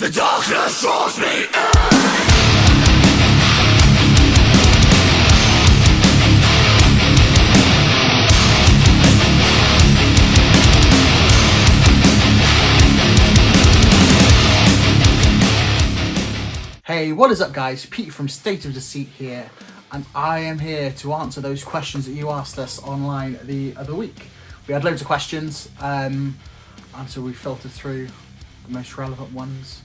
The darkness draws me in. Hey, what is up guys? Pete from State of Deceit here, and I am here to answer those questions that you asked us online the other week. We had loads of questions, and so we filtered through the most relevant ones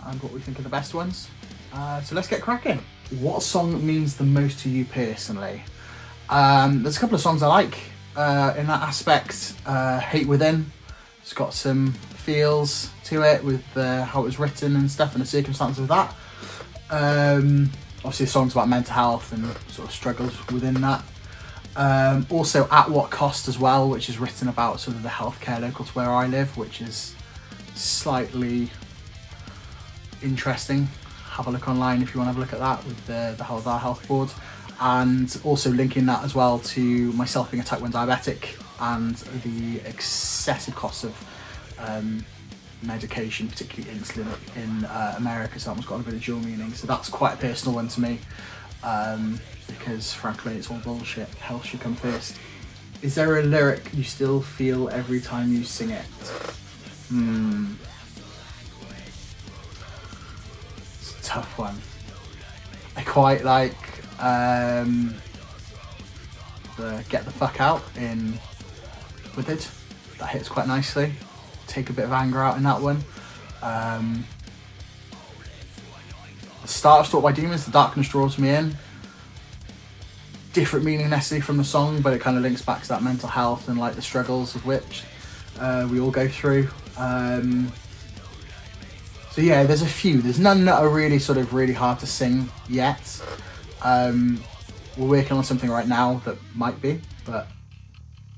and what we think are the best ones. So let's get cracking. What song means the most to you personally? There's a couple of songs I like in that aspect. Hate Within, it's got some feels to it with how it was written and stuff and the circumstances of that. Obviously the song's about mental health and sort of struggles within that. Also At What Cost as well, which is written about sort of the healthcare local to where I live, which is slightly interesting. Have a look online if you want to have a look at that with the whole of our health board, and also linking that as well to myself being a type 1 diabetic and the excessive cost of medication, particularly insulin in America, so that one's got a bit of dual meaning. So that's quite a personal one to me, because frankly it's all bullshit. Health should come first. Is there a lyric you still feel every time you sing it? It's a tough one. I quite like the Get the Fuck Out in Withered. That hits quite nicely. Take a bit of anger out in that one. The start of Stalked by Demons, The Darkness Draws Me In. Different meaning necessarily from the song, but it kind of links back to that mental health and like the struggles of which we all go through. So yeah, there's a few. There's none that are really really hard to sing yet. We're working on something right now that might be, but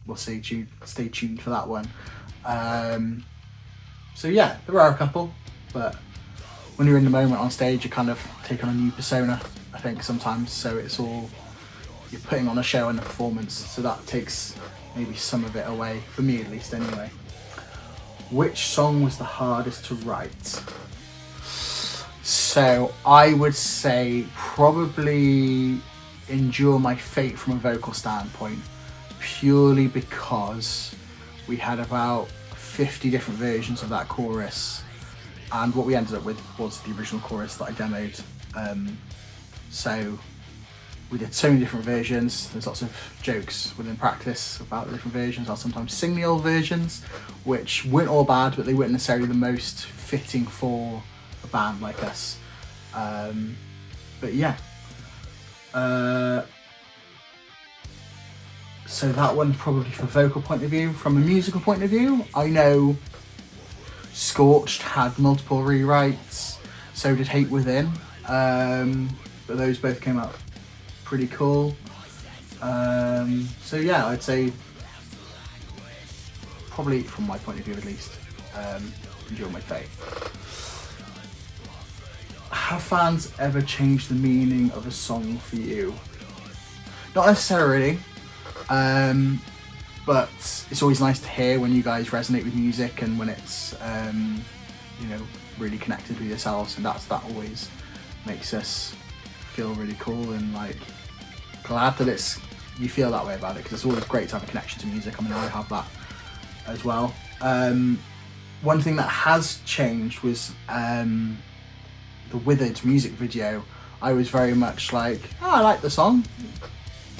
we'll see. Stay tuned for that one. So yeah, there are a couple, but when you're in the moment on stage, you kind of take on a new persona, I think, sometimes. So it's all, you're putting on a show and a performance, so that takes maybe some of it away, for me at least anyway. Which song was the hardest to write? So I would say probably Endure My Fate from a vocal standpoint, purely because we had about 50 different versions of that chorus, and what we ended up with was the original chorus that I demoed. So we did so many different versions. There's lots of jokes within practice about the different versions. I'll sometimes sing the old versions, which weren't all bad, but they weren't necessarily the most fitting for a band like us. But yeah. So that one probably from a vocal point of view. From a musical point of view, I know Scorched had multiple rewrites, so did Hate Within, but those both came out pretty cool. So yeah, I'd say probably from my point of view at least, Endure My Fate. Have fans ever changed the meaning of a song for you? Not necessarily. But it's always nice to hear when you guys resonate with music and when it's really connected with yourselves, and that always makes us feel really cool and like glad that you feel that way about it, because it's always great to have a connection to music. I mean, I have that as well. One thing that has changed was the Withered music video. I was very much like, oh, I like the song.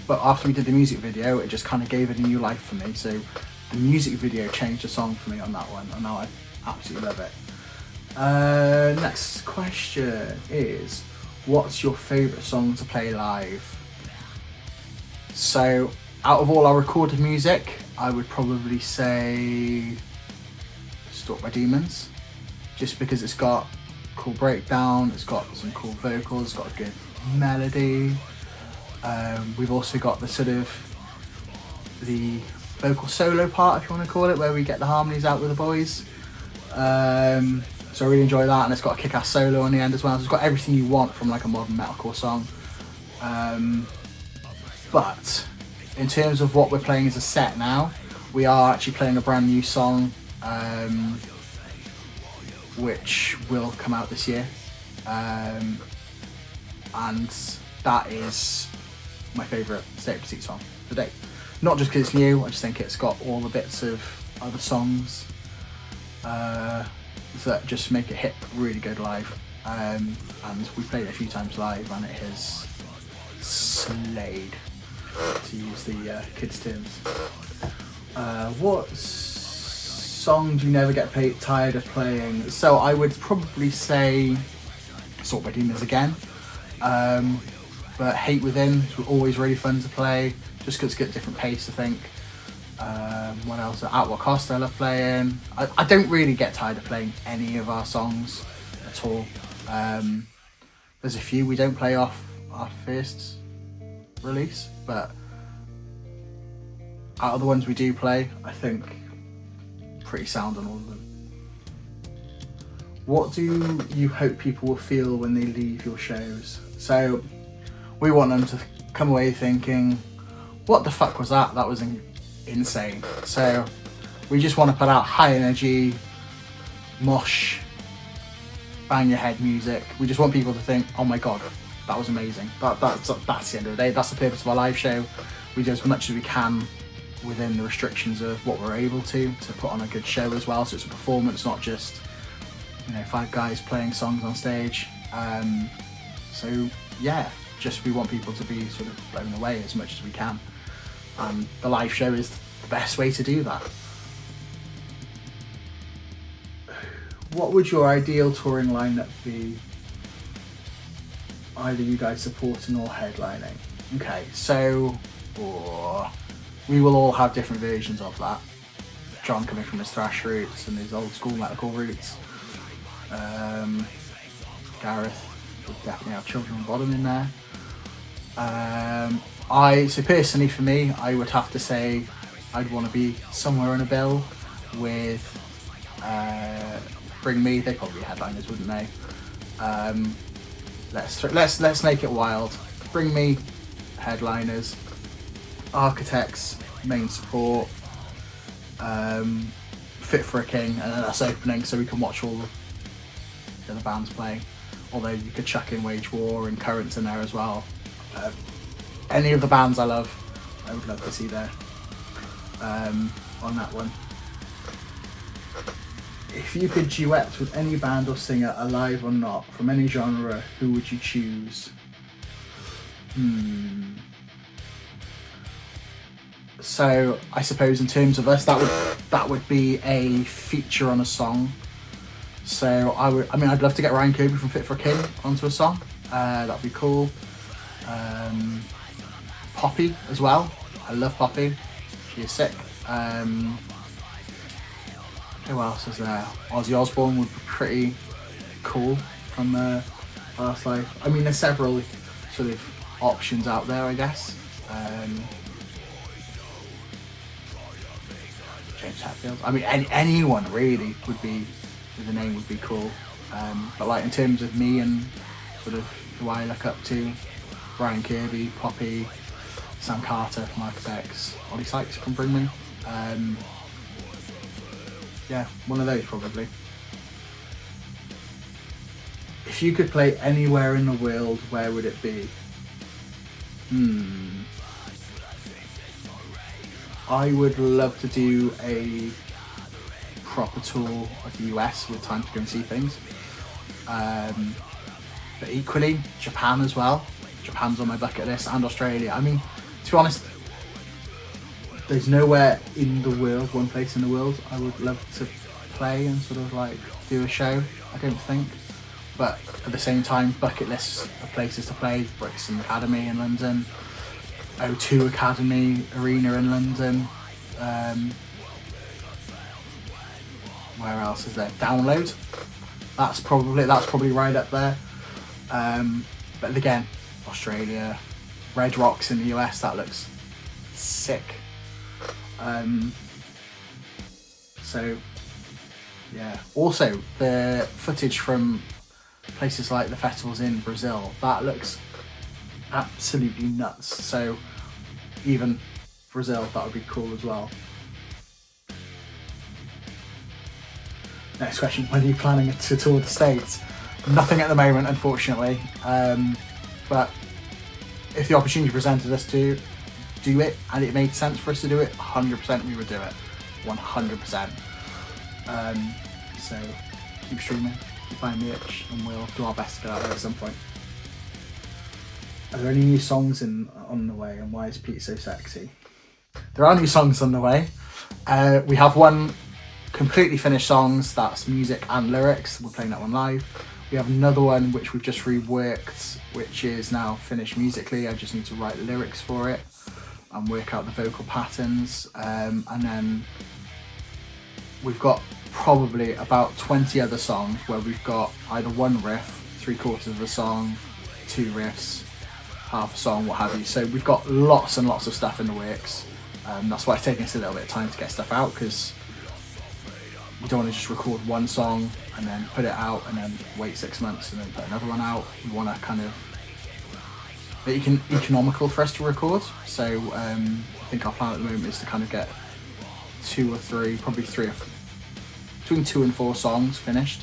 But after we did the music video, it just kind of gave it a new life for me. So the music video changed the song for me on that one, and now I absolutely love it. Next question is, what's your favourite song to play live? So out of all our recorded music, I would probably say Stalked by Demons, just because it's got a cool breakdown, it's got some cool vocals, it's got a good melody. We've also got the sort of the vocal solo part, if you want to call it, where we get the harmonies out with the boys. So I really enjoy that, and it's got a kick-ass solo on the end as well. So it's got everything you want from like a modern metalcore song. But in terms of what we're playing as a set now, we are actually playing a brand new song which will come out this year, and that is my favourite State of Deceit song to date. Not just because it's new, I just think it's got all the bits of other songs that just make it hit really good live. And we played it a few times live and it has slayed, to use the kids' terms. What song do you never get tired of playing? So I would probably say Sort by Demons again. But Hate Within is always really fun to play, just because it's got a different pace, I think. What else? At What Cost I love playing. I don't really get tired of playing any of our songs at all. There's a few we don't play off our first release, but out of the ones we do play, I think pretty sound on all of them. What do you hope people will feel when they leave your shows? So we want them to come away thinking, what the fuck was that? That was insane. So we just want to put out high energy, mosh, bang your head music. We just want people to think, oh my god, that was amazing. That's the end of the day. That's the purpose of our live show. We do as much as we can within the restrictions of what we're able to put on a good show as well. So it's a performance, not just, you know, 5 guys playing songs on stage. So yeah, just we want people to be sort of blown away as much as we can. And the live show is the best way to do that. What would your ideal touring lineup be? Either you guys supporting or headlining. Okay, so we will all have different versions of that. John coming from his thrash roots and his old school metalcore roots. Gareth would definitely have Children of Bodom in there. So personally for me, I would have to say I'd want to be somewhere on a bill with Bring Me. They'd probably be headliners, wouldn't they? Let's make it wild. Bring Me, headliners. Architects, main support. Fit for a King, and then that's opening, so we can watch all the other bands playing. Although you could chuck in Wage War and Currents in there as well. Any of the bands I love, I would love to see there on that one. If you could duet with any band or singer, alive or not, from any genre, who would you choose? So I suppose in terms of us, that would be a feature on a song. So I'd love to get Ryan Kirby from Fit for a King onto a song. That'd be cool. Poppy as well. I love Poppy. She is sick. Who else is there? Ozzy Osbourne would be pretty cool from Last Life. I mean, there's several sort of options out there, I guess. James Hetfield. I mean, anyone really would be, with a name would be cool. But like in terms of me and sort of who I look up to, Brian Kirby, Poppy, Sam Carter from Architects, Ollie Sykes from Bring Me. Yeah, one of those probably. If you could play anywhere in the world, where would it be? I would love to do a proper tour of the US with time to go and see things. But equally, Japan as well. Japan's on my bucket list, and Australia. I mean, to be honest, there's nowhere in the world, one place in the world, I would love to play and sort of like do a show, I don't think. But at the same time, bucket lists of places to play: Brixton Academy in London, O2 Academy Arena in London. Where else is there? Download. That's probably right up there. But again, Australia, Red Rocks in the US, that looks sick. So yeah. Also, the footage from places like the festivals in Brazil, that looks absolutely nuts. So even Brazil, that would be cool as well. Next question, when are you planning to tour the States? Nothing at the moment, unfortunately. But if the opportunity presented us to do it and it made sense for us to do it, 100% we would do it. 100%. So keep streaming, keep buying merch, and we'll do our best to get out there at some point. Are there any new songs on the way, and why is Pete so sexy? There are new songs on the way. We have one completely finished songs, that's music and lyrics. We're playing that one live. We have another one which we've just reworked, which is now finished musically. I just need to write lyrics for it and work out the vocal patterns. And then we've got probably about 20 other songs where we've got either one riff, 3/4 of a song, 2 riffs, half a song, what have you. So we've got lots and lots of stuff in the works. That's why it's taking us a little bit of time to get stuff out, because we don't want to just record one song and then put it out and then wait 6 months and then put another one out. We want to kind of make it economical for us to record. So I think our plan at the moment is to kind of get 2 or 3, probably 3 or between 2 and 4 songs finished.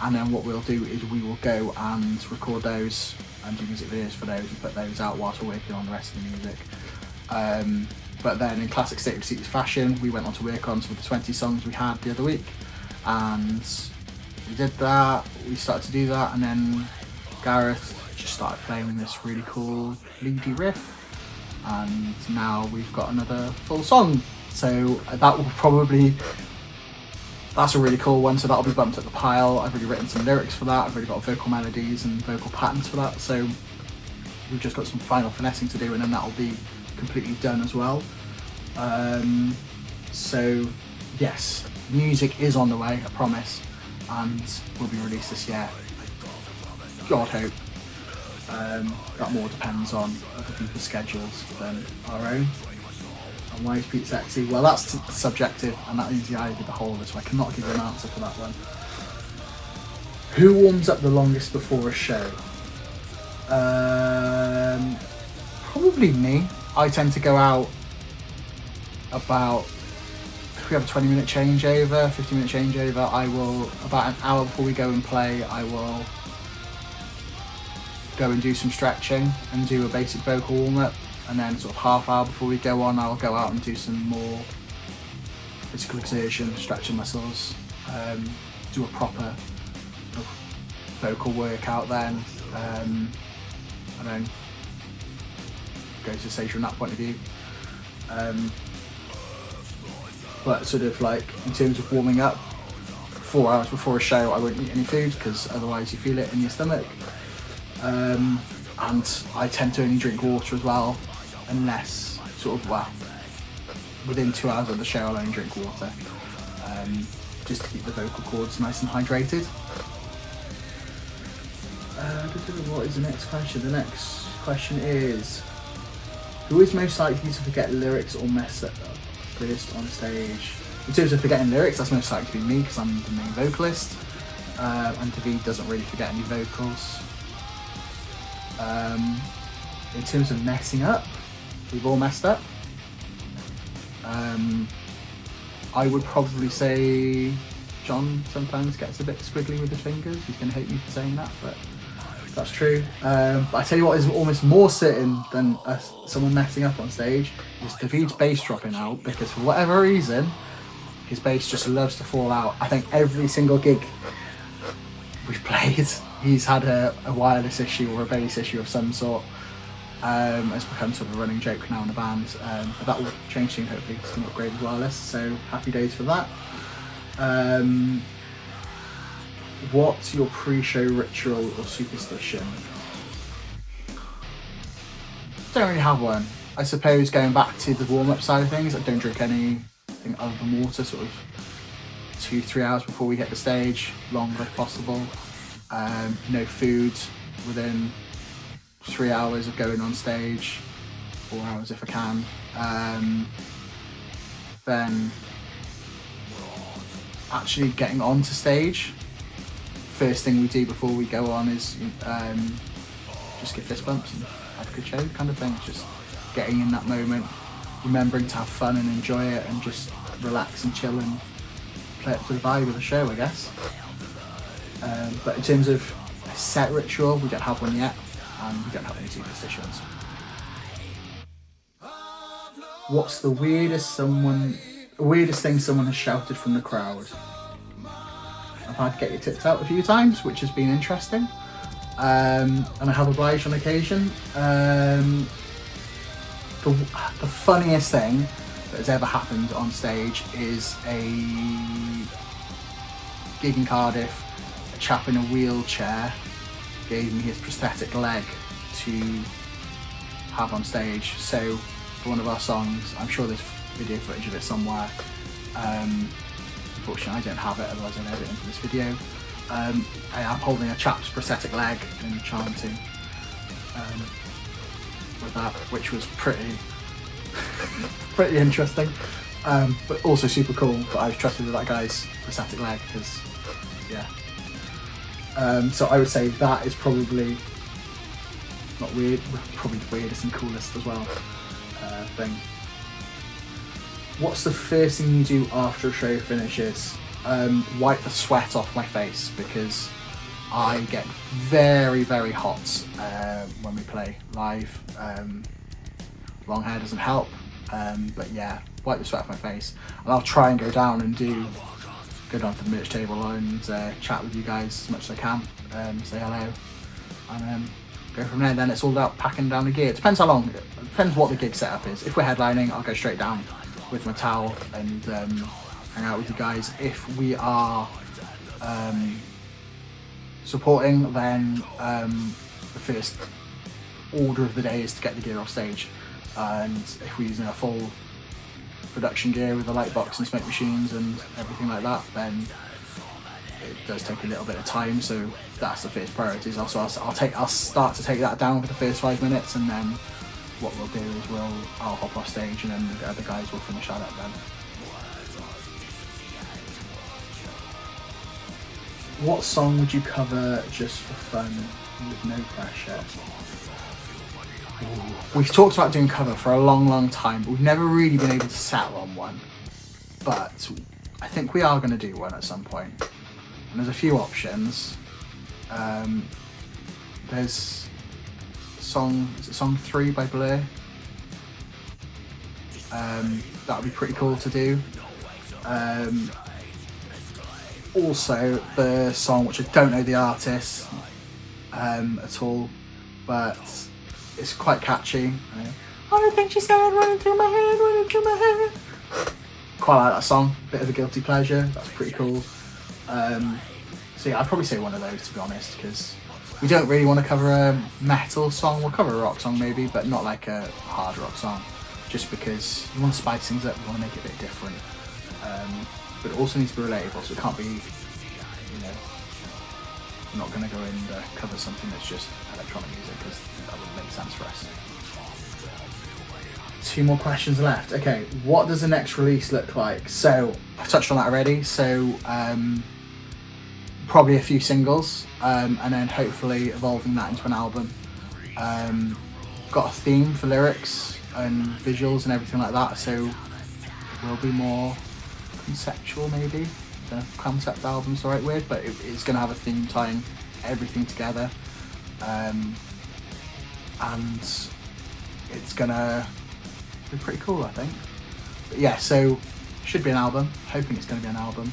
And then what we'll do is we will go and record those and do music videos for those and put those out whilst we're working on the rest of the music. But then in classic State Receipts fashion, we went on to work on some of the 20 songs we had the other week, and we did that, we started to do that, and then Gareth just started playing this really cool leady riff, and now we've got another full song. So that will probably, that's a really cool one, so that'll be bumped at the pile. I've already written some lyrics for that, I've already got vocal melodies and vocal patterns for that, so we've just got some final finessing to do, and then that'll be completely done as well. So yes, music is on the way, I promise, and will be released this year. God hope. That more depends on other people's schedules than our own. And why is Pete sexy? Well, that's subjective, and that is the eye of the beholder, so I cannot give you an answer for that one. Who warms up the longest before a show? Probably me. I tend to go out about, if we have a 20-minute changeover, 15-minute changeover, I will, about an hour before we go and play, I will go and do some stretching and do a basic vocal warm-up, and then sort of half hour before we go on, I'll go out and do some more physical exertion, stretching muscles, do a proper vocal workout then, and then go to the stage from that point of view. But sort of like in terms of warming up, 4 hours before a show I won't eat any food because otherwise you feel it in your stomach. And I tend to only drink water as well, unless sort of, well, within 2 hours of the show I'll only drink water, just to keep the vocal cords nice and hydrated. What is the next question? The next question is, who is most likely to forget lyrics or mess up first on stage? In terms of forgetting lyrics, that's most likely to be me because I'm the main vocalist, and David doesn't really forget any vocals. In terms of messing up, we've all messed up. I would probably say John sometimes gets a bit squiggly with his fingers. He's going to hate me for saying that, but that's true. But I tell you what is almost more certain than someone messing up on stage is David's bass dropping out, because for whatever reason, his bass just loves to fall out. I think every single gig we've played, he's had a wireless issue or a bass issue of some sort. It's become sort of a running joke now in the band, but that will change soon, hopefully, to an upgraded wireless, so happy days for that. What's your pre-show ritual or superstition? Don't really have one. I suppose going back to the warm-up side of things, I don't drink anything other than water, sort of 2-3 hours before we hit the stage, longer if possible. No food within 3 hours of going on stage, 4 hours if I can. Then actually getting onto stage, first thing we do before we go on is just give fist bumps and have a good show kind of thing. Just getting in that moment, remembering to have fun and enjoy it and just relax and chill and play up to the vibe of the show, I guess. But in terms of a set ritual, we don't have one yet, and we don't have any superstitions. What's the weirdest thing someone has shouted from the crowd? I've had to get your tits out a few times, which has been interesting. And I have obliged on occasion. The funniest thing that has ever happened on stage is a gig in Cardiff. A chap in a wheelchair gave me his prosthetic leg to have on stage. So for one of our songs, I'm sure there's video footage of it somewhere. Unfortunately, I don't have it, otherwise I'd edit it into this video. I'm holding a chap's prosthetic leg and chanting with that, which was pretty interesting, but also super cool that I was trusted with that guy's prosthetic leg, because yeah. So I would say that is probably not weird, probably the weirdest and coolest as well thing. What's the first thing you do after a show finishes? Wipe the sweat off my face, because I get very, very hot when we play live. Long hair doesn't help, but yeah, wipe the sweat off my face, and I'll try and go down to the merch table and chat with you guys as much as I can, say hello, and go from there. Then it's all about packing down the gear. It depends how long, it depends what the gig setup is. If we're headlining, I'll go straight down with my towel and hang out with you guys. If we are supporting, then the first order of the day is to get the gear off stage. And if we're using a full production gear with the light box and smoke machines and everything like that, then it does take a little bit of time. So that's the first priority. Also, I'll start to take that down for the first 5 minutes, and then what we'll do is I'll hop off stage, and then the other guys will finish that up then. What song would you cover just for fun with no pressure? Ooh. We've talked about doing cover for a long time, but we've never really been able to settle on one. But I think we are going to do one at some point. And there's a few options. There's song 3 by Blur. That would be pretty cool to do. Also, the song, which I don't know the artist at all, but it's quite catchy. All the things she said running through my head. Quite like that song. Bit of a guilty pleasure. That's pretty cool. So yeah, I'd probably say one of those, to be honest, because we don't really want to cover a metal song. We'll cover a rock song maybe, but not like a hard rock song, just because we want to spice things up. We want to make it a bit different. But it also needs to be relatable, so it can't be, we're not going to go and cover something that's just electronic music, because that wouldn't make sense for us. 2 more questions left. Okay, what does the next release look like? So, I've touched on that already, so probably a few singles, and then hopefully evolving that into an album. Got a theme for lyrics and visuals and everything like that, so it will be more conceptual maybe. The concept album's the right word, but it's going to have a theme tying everything together, and it's going to be pretty cool, I think. But yeah, so should be an album. Hoping it's going to be an album,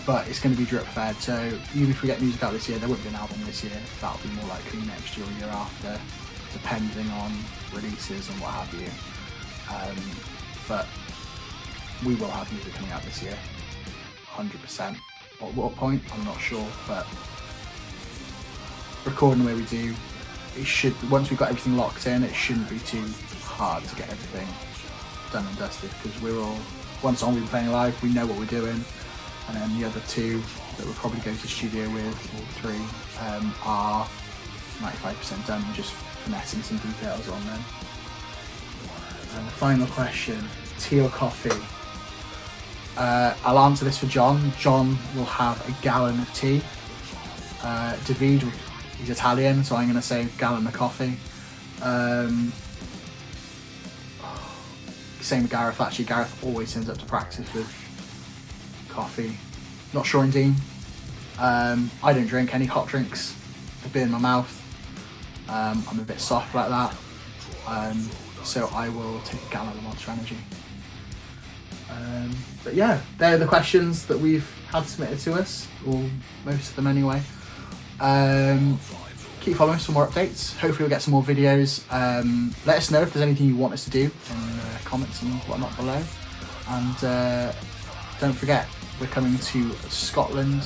but it's going to be drip fed. So even if we get music out this year, there won't be an album this year. That'll be more likely next year or year after, depending on releases and what have you. But we will have music coming out this year, 100%. At what point, I'm not sure, but recording the way we do, it should, once we've got everything locked in, it shouldn't be too hard to get everything done and dusted, because one song we'll be playing live, we know what we're doing, and then the other 2 that we'll probably go to the studio with, or 3, are 95% done. We're just finessing some details on them. And the final question, tea or coffee? I'll answer this for John. John will have a gallon of tea. David, he's Italian, so I'm going to say gallon of coffee. Same with Gareth. Actually, Gareth always turns up to practice with coffee. Not sure on Dean. I don't drink any hot drinks. They burn my mouth. I'm a bit soft like that. So I will take a gallon of Monster Energy. But yeah, they're the questions that we've had submitted to us, or most of them anyway. Keep following us for more updates. Hopefully we'll get some more videos. Let us know if there's anything you want us to do in the comments and whatnot below. And don't forget, we're coming to Scotland,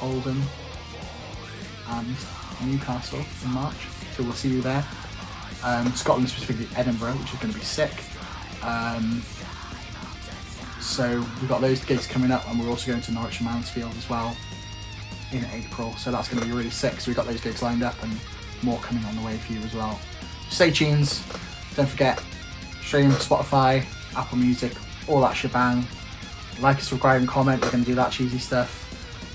Oldham and Newcastle in March, so we'll see you there. Scotland, specifically Edinburgh, which is going to be sick. So we've got those gigs coming up, and we're also going to Norwich and Mansfield as well in April, so that's going to be really sick. So we've got those gigs lined up and more coming on the way for you as well. Stay tuned. Don't forget, stream Spotify, Apple Music, all that shebang. Like us, subscribe and comment. We're going to do that cheesy stuff.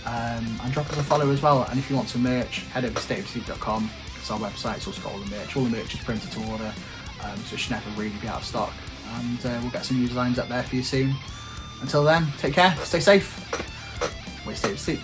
And drop us a follow as well. And if you want some merch, head over to stateofsleep.com. It's our website. It's also got all the merch. All the merch is printed to order, so it should never really be out of stock. And we'll get some new designs up there for you soon. Until then, take care, stay safe. Stay asleep.